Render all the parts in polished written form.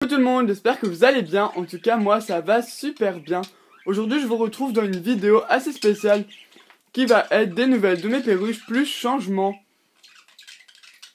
Bonjour tout le monde, j'espère que vous allez bien. En tout cas, moi ça va super bien. Aujourd'hui, je vous retrouve dans une vidéo assez spéciale qui va être des nouvelles de mes perruches plus changements.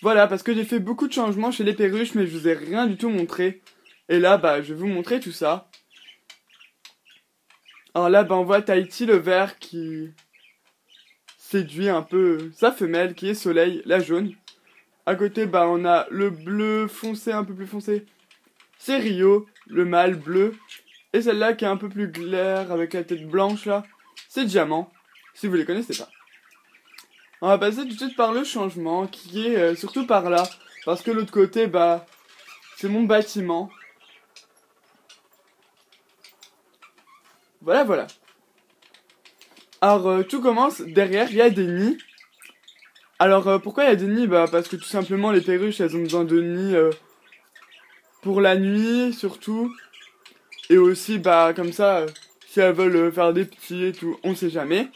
Voilà, parce que j'ai fait beaucoup de changements chez les perruches, mais je vous ai rien du tout montré. Et là, je vais vous montrer tout ça. Alors là, on voit Tahiti le vert qui séduit un peu sa femelle, qui est Soleil, la jaune. À côté, on a le bleu foncé, un peu plus foncé. C'est Rio, le mâle bleu. Et celle-là qui est un peu plus claire, avec la tête blanche là, c'est Diamant, si vous les connaissez pas. On va passer tout de suite par le changement, qui est surtout par là. Parce que l'autre côté, c'est mon bâtiment. Voilà. Alors, tout commence, derrière, il y a des nids. Alors, pourquoi il y a des nids? Parce que tout simplement, les perruches, elles ont besoin de nids pour la nuit, surtout. Et aussi, comme ça, si elles veulent faire des petits et tout, on sait jamais.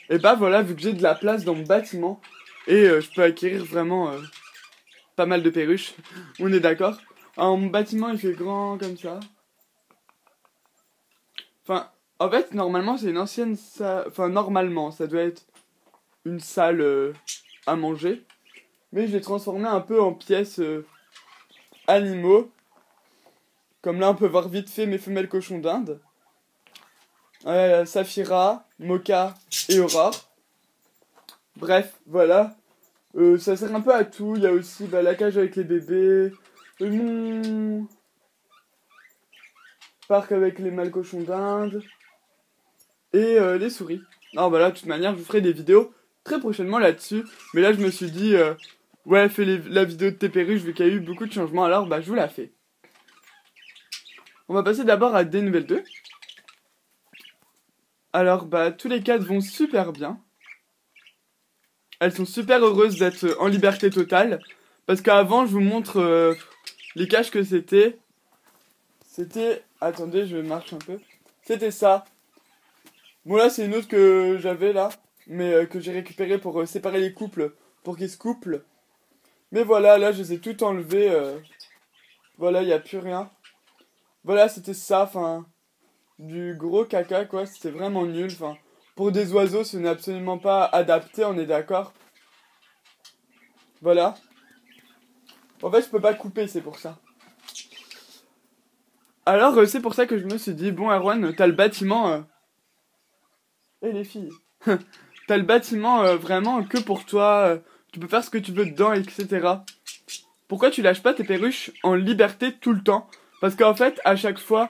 Et voilà, vu que j'ai de la place dans mon bâtiment, et je peux acquérir vraiment pas mal de perruches, on est d'accord. Alors, mon bâtiment, il fait grand comme ça. Enfin, en fait, normalement, c'est une ancienne salle. Enfin, normalement, ça doit être une salle à manger. Mais je l'ai transformé un peu en pièces animaux. Comme là, on peut voir vite fait mes femelles cochons d'Inde. Saphira, Mocha et Aurore. Bref, voilà. Ça sert un peu à tout. Il y a aussi la cage avec les bébés. Mon parc avec les mâles cochons d'Inde. Et les souris. Alors de toute manière, je vous ferai des vidéos très prochainement là-dessus. Mais là, je me suis dit, ouais, fais la vidéo de tes perruches vu qu'il y a eu beaucoup de changements. Alors, je vous la fais. On va passer d'abord à des nouvelles 2. Alors, tous les 4 vont super bien. Elles sont super heureuses d'être en liberté totale. Parce qu'avant, je vous montre les cages que c'était. C'était... Attendez, je marche un peu. C'était ça. Bon, là, c'est une autre que j'avais, là. Mais que j'ai récupéré pour séparer les couples. Pour qu'ils se couplent. Mais voilà, là, je les ai toutes enlevées. Voilà, il n'y a plus rien. Voilà, c'était ça, du gros caca, quoi. C'était vraiment nul, pour des oiseaux, ce n'est absolument pas adapté, on est d'accord. Voilà. En fait, je peux pas couper, c'est pour ça. Alors, c'est pour ça que je me suis dit, bon, Erwan, t'as le bâtiment... Et les filles t'as le bâtiment vraiment que pour toi, tu peux faire ce que tu veux dedans, etc. Pourquoi tu lâches pas tes perruches en liberté tout le temps? Parce qu'en fait, à chaque fois,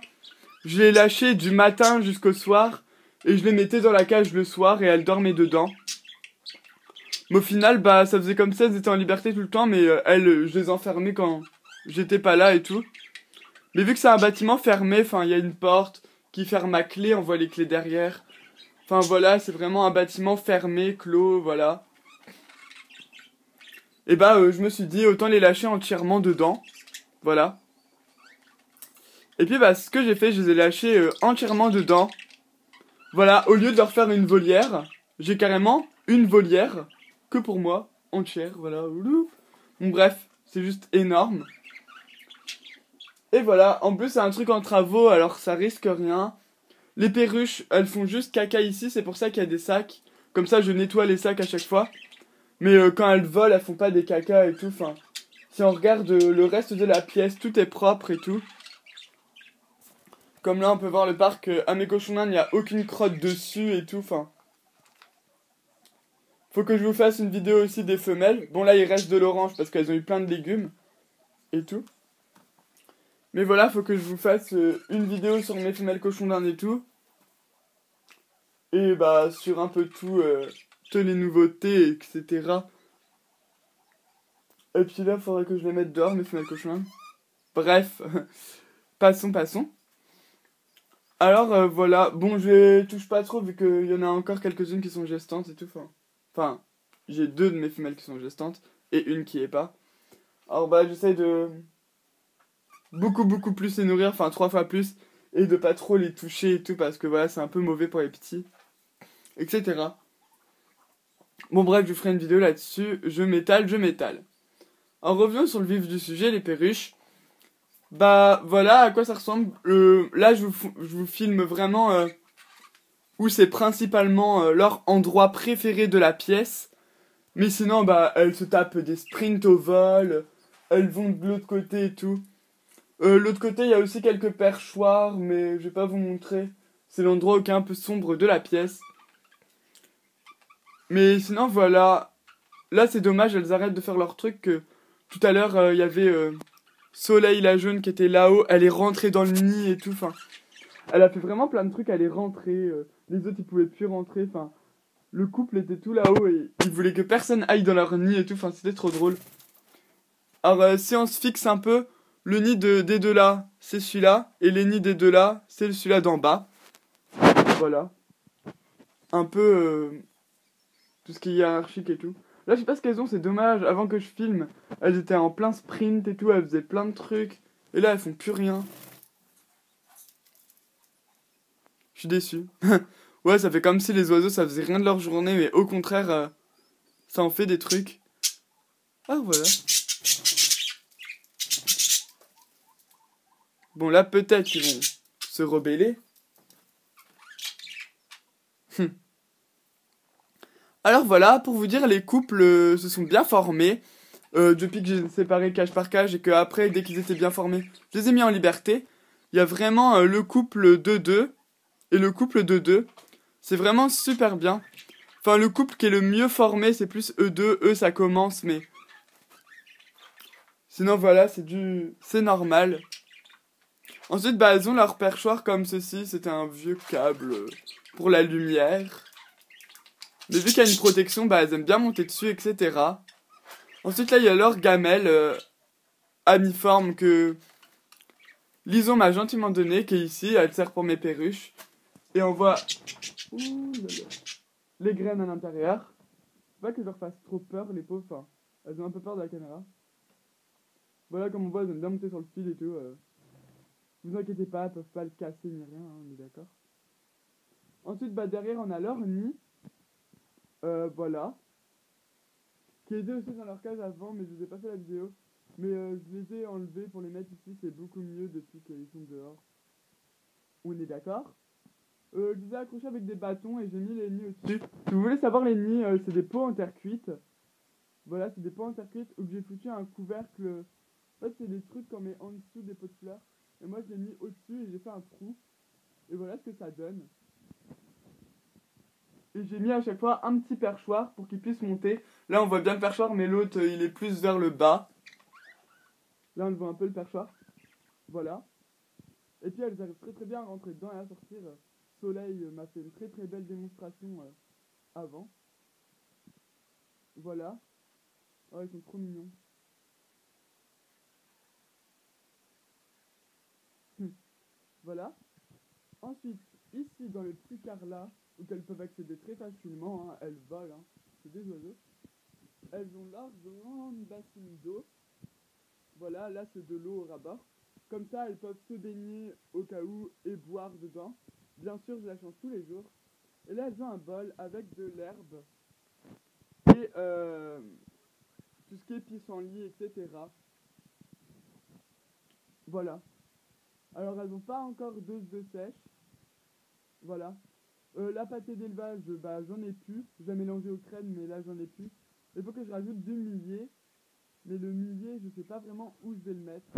je les lâchais du matin jusqu'au soir, et je les mettais dans la cage le soir, et elles dormaient dedans. Mais au final, ça faisait comme ça, elles étaient en liberté tout le temps, mais je les enfermais quand j'étais pas là et tout. Mais vu que c'est un bâtiment fermé, il y a une porte qui ferme à clé, on voit les clés derrière. Voilà, c'est vraiment un bâtiment fermé, clos, voilà. Et je me suis dit, autant les lâcher entièrement dedans. Voilà. Et puis ce que j'ai fait, je les ai lâchés entièrement dedans. Voilà, au lieu de leur faire une volière, j'ai carrément une volière que pour moi, entière, voilà. Bon, bref, c'est juste énorme. Et voilà, en plus c'est un truc en travaux, alors ça risque rien. Les perruches, elles font juste caca ici, c'est pour ça qu'il y a des sacs. Comme ça, je nettoie les sacs à chaque fois. Mais quand elles volent, elles font pas des caca et tout. Si on regarde le reste de la pièce, tout est propre et tout. Comme là, on peut voir le parc à mes cochons d'Inde, il n'y a aucune crotte dessus et tout. Faut que je vous fasse une vidéo aussi des femelles. Bon, là, il reste de l'orange parce qu'elles ont eu plein de légumes et tout. Mais voilà, faut que je vous fasse une vidéo sur mes femelles cochons d'Inde et tout. Et sur un peu tout, toutes les nouveautés, etc. Et puis là, faudrait que je les mette dehors, mes femelles cochons d'Inde. Bref, passons. Alors, voilà. Bon, je touche pas trop vu qu'il y en a encore quelques-unes qui sont gestantes et tout. J'ai 2 de mes femelles qui sont gestantes et une qui est pas. Alors, j'essaie de beaucoup plus les nourrir, 3 fois plus. Et de pas trop les toucher et tout parce que voilà, c'est un peu mauvais pour les petits. Etc. Bon, bref, je ferai une vidéo là-dessus. Je m'étale. En revenant sur le vif du sujet, les perruches. Bah voilà à quoi ça ressemble. Là je vous filme vraiment où c'est principalement leur endroit préféré de la pièce. Mais sinon bah elles se tapent des sprints au vol, elles vont de l'autre côté et tout. L'autre côté il y a aussi quelques perchoirs mais je vais pas vous montrer. C'est l'endroit qui est un peu sombre de la pièce. Mais sinon voilà. Là c'est dommage, elles arrêtent de faire leur truc que tout à l'heure il y avait Soleil la jaune qui était là-haut, elle est rentrée dans le nid et tout, enfin. Elle a fait vraiment plein de trucs, elle est rentrée, les autres ils pouvaient plus rentrer, enfin. Le couple était tout là-haut et ils voulaient que personne aille dans leur nid et tout, enfin c'était trop drôle. Alors si on se fixe un peu, le nid des deux là, c'est celui-là, et les nids des deux là, c'est celui-là d'en bas. Voilà. Un peu tout ce qui est hiérarchique et tout. Là je sais pas ce qu'elles ont, c'est dommage, avant que je filme, elles étaient en plein sprint et tout, elles faisaient plein de trucs, et là elles font plus rien. Je suis déçu. Ouais, ça fait comme si les oiseaux ça faisait rien de leur journée, mais au contraire, ça en fait des trucs. Ah voilà. Bon là peut-être qu'ils vont se rebeller. Alors voilà, pour vous dire, les couples se sont bien formés. Depuis que j'ai séparé cage par cage et que après, dès qu'ils étaient bien formés, je les ai mis en liberté. Il y a vraiment le couple de deux et le couple de deux. C'est vraiment super bien. Enfin, le couple qui est le mieux formé, c'est plus eux deux. Eux, ça commence, mais... Sinon, voilà, c'est normal. Ensuite, bah, elles ont leur perchoir comme ceci. C'était un vieux câble pour la lumière. Mais vu qu'il y a une protection, bah, elles aiment bien monter dessus, etc. Ensuite, là, il y a leur gamelle amiforme que Lison m'a gentiment donné, qui est ici. Elle sert pour mes perruches. Et on voit les graines à l'intérieur. Faut pas que je leur fasse trop peur, les pauvres. Enfin, elles ont un peu peur de la caméra. Voilà, comme on voit, elles aiment bien monter sur le fil et tout. Vous inquiétez pas, elles peuvent pas le casser ni rien, hein, on est d'accord. Ensuite, bah, derrière, on a leur nid. Voilà. Qui étaient aussi dans leur cage avant, mais je vous ai pas fait la vidéo. Mais je les ai enlevés pour les mettre ici, c'est beaucoup mieux depuis qu'ils sont dehors. On est d'accord. Je les ai accrochés avec des bâtons et j'ai mis les nids au-dessus. Si vous voulez savoir les nids, c'est des pots en terre cuite. Voilà, c'est des pots en terre cuite où j'ai foutu un couvercle. En fait, c'est des trucs qu'on met en dessous des pots de fleurs. Et moi, je l'ai mis au-dessus et j'ai fait un trou. Et voilà ce que ça donne. Et j'ai mis à chaque fois un petit perchoir pour qu'il puisse monter. Là, on voit bien le perchoir, mais l'autre, il est plus vers le bas. Là, on voit un peu le perchoir. Voilà. Et puis, elles arrivent très très bien à rentrer dedans et à sortir. Soleil m'a fait une très très belle démonstration avant. Voilà. Oh, ils sont trop mignons. Voilà. Ensuite, ici, dans le petit car-là, où elles peuvent accéder très facilement, hein, elles volent, hein, c'est des oiseaux. Elles ont leur grande bassine d'eau. Voilà, là c'est de l'eau au rabord. Comme ça, elles peuvent se baigner au cas où et boire dedans. Bien sûr, je la change tous les jours. Et là, elles ont un bol avec de l'herbe et tout ce qui est pissenlit, etc. Voilà. Alors, elles n'ont pas encore d'os de sèche. Voilà. La pâtée d'élevage, bah, j'en ai plus. Je l'ai mélangée aux crèmes, mais là, j'en ai plus. Il faut que je rajoute du millet. Mais le millet, je sais pas vraiment où je vais le mettre.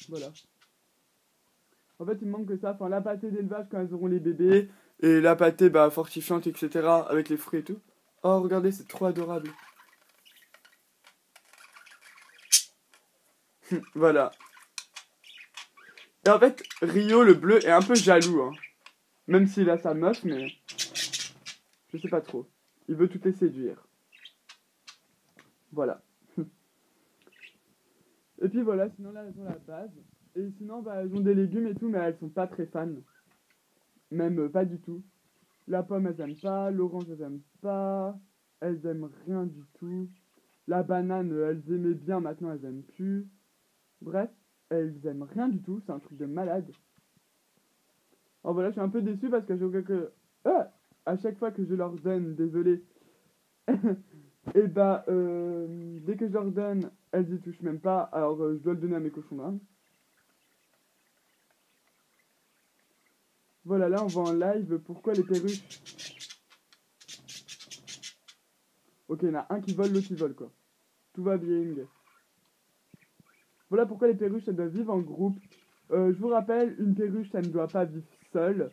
Voilà. En fait, il me manque que ça. Enfin, la pâtée d'élevage quand elles auront les bébés. Et la pâtée bah, fortifiante, etc. Avec les fruits et tout. Oh, regardez, c'est trop adorable. Voilà. Et en fait, Rio, le bleu, est un peu jaloux. Hein. Même s'il a sa meuf, mais... Je sais pas trop. Il veut tout les séduire. Voilà. Et puis voilà, sinon là, elles ont la base. Et sinon, bah, elles ont des légumes et tout, mais elles sont pas très fans. Même pas du tout. La pomme, elles aiment pas. L'orange, elles aiment pas. Elles aiment rien du tout. La banane, elles aimaient bien, maintenant elles aiment plus. Bref, elles aiment rien du tout. C'est un truc de malade. Alors voilà, je suis un peu déçu parce que à chaque fois que je leur donne, désolé, et bah, dès que je leur donne elles y touchent même pas, alors je dois le donner à mes cochons d'Inde. Voilà, là on va en live. Pourquoi les perruches? Ok, il y en a un qui vole, l'autre qui vole quoi. Tout va bien. Voilà pourquoi les perruches, elles doivent vivre en groupe. Je vous rappelle, une perruche, ça ne doit pas vivre seule.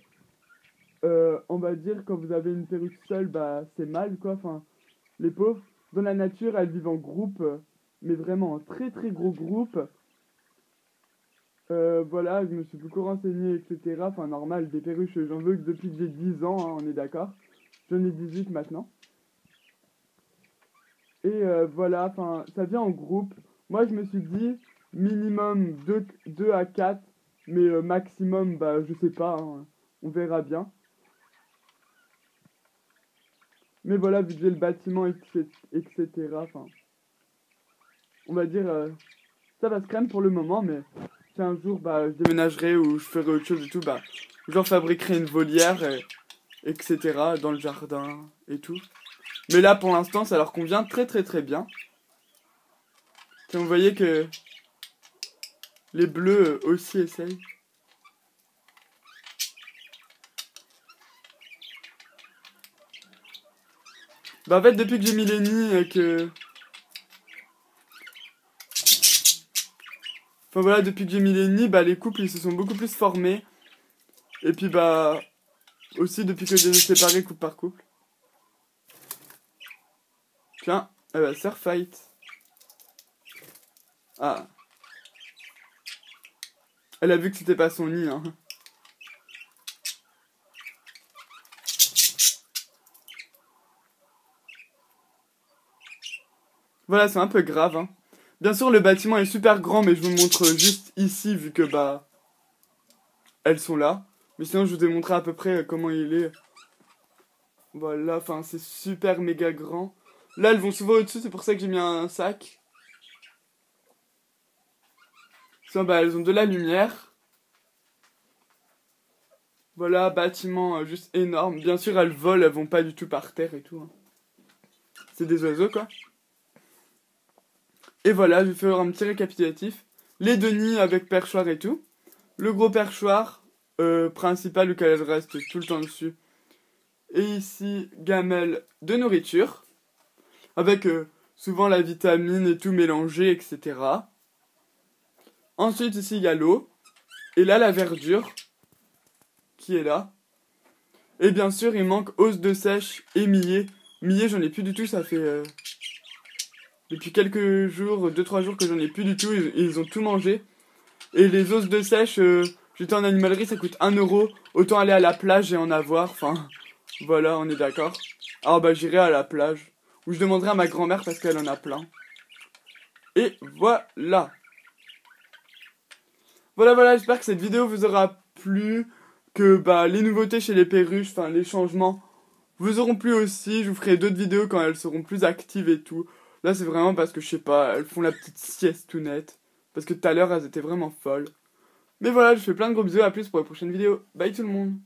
On va dire, quand vous avez une perruche seule, bah c'est mal quoi. Enfin, les pauvres, dans la nature, elles vivent en groupe, mais vraiment en très très gros groupe. Voilà, je me suis beaucoup renseigné, etc. Enfin, normal, des perruches, j'en veux que depuis que j'ai 10 ans, hein, on est d'accord. J'en ai 18 maintenant. Et voilà, enfin, ça vient en groupe. Moi, je me suis dit, minimum 2 à 4, mais maximum, bah, je sais pas, hein, on verra bien. Mais voilà, vu que j'ai le bâtiment, etc., enfin, on va dire, ça va se crème pour le moment, mais si un jour, bah, je déménagerai ou je ferai autre chose et tout, bah, genre fabriquerai une volière, etc., dans le jardin et tout. Mais là, pour l'instant, ça leur convient très très très bien. Et vous voyez que les bleus aussi essayent. Bah en fait, depuis que j'ai mis les nids et que... Enfin voilà, depuis que j'ai mis les nids, bah les couples, ils se sont beaucoup plus formés. Et puis bah... Aussi depuis que je les ai séparés couple par couple. Tiens, elle va se faire fight. Ah. Elle a vu que c'était pas son nid, hein. Voilà, c'est un peu grave, hein. Bien sûr, le bâtiment est super grand, mais je vous montre juste ici, vu que, bah... Elles sont là. Mais sinon, je vous ai montré à peu près comment il est. Voilà, enfin, c'est super méga grand. Là, elles vont souvent au-dessus, c'est pour ça que j'ai mis un sac. Sinon, bah, elles ont de la lumière. Voilà, bâtiment juste énorme. Bien sûr, elles volent, elles vont pas du tout par terre et tout, hein. C'est des oiseaux, quoi. Et voilà, je vais faire un petit récapitulatif. Les deux nids avec perchoir et tout. Le gros perchoir principal, lequel elle reste tout le temps dessus. Et ici, gamelle de nourriture. Avec souvent la vitamine et tout mélangé, etc. Ensuite, ici, il y a l'eau. Et là, la verdure. Qui est là. Et bien sûr, il manque hausse de sèche et millet. Millet, j'en ai plus du tout, ça fait... depuis quelques jours, 2-3 jours que j'en ai plus du tout, ils ont tout mangé. Et les os de sèche, j'étais en animalerie, ça coûte 1 euro. Autant aller à la plage et en avoir, enfin, voilà, on est d'accord. Alors bah j'irai à la plage, ou je demanderai à ma grand-mère parce qu'elle en a plein. Et voilà. Voilà, j'espère que cette vidéo vous aura plu, que bah les nouveautés chez les perruches, enfin les changements, vous auront plu aussi. Je vous ferai d'autres vidéos quand elles seront plus actives et tout. Là c'est vraiment parce que je sais pas, elles font la petite sieste tout net. Parce que tout à l'heure elles étaient vraiment folles. Mais voilà, je fais plein de gros bisous, à plus pour la prochaine vidéo. Bye tout le monde.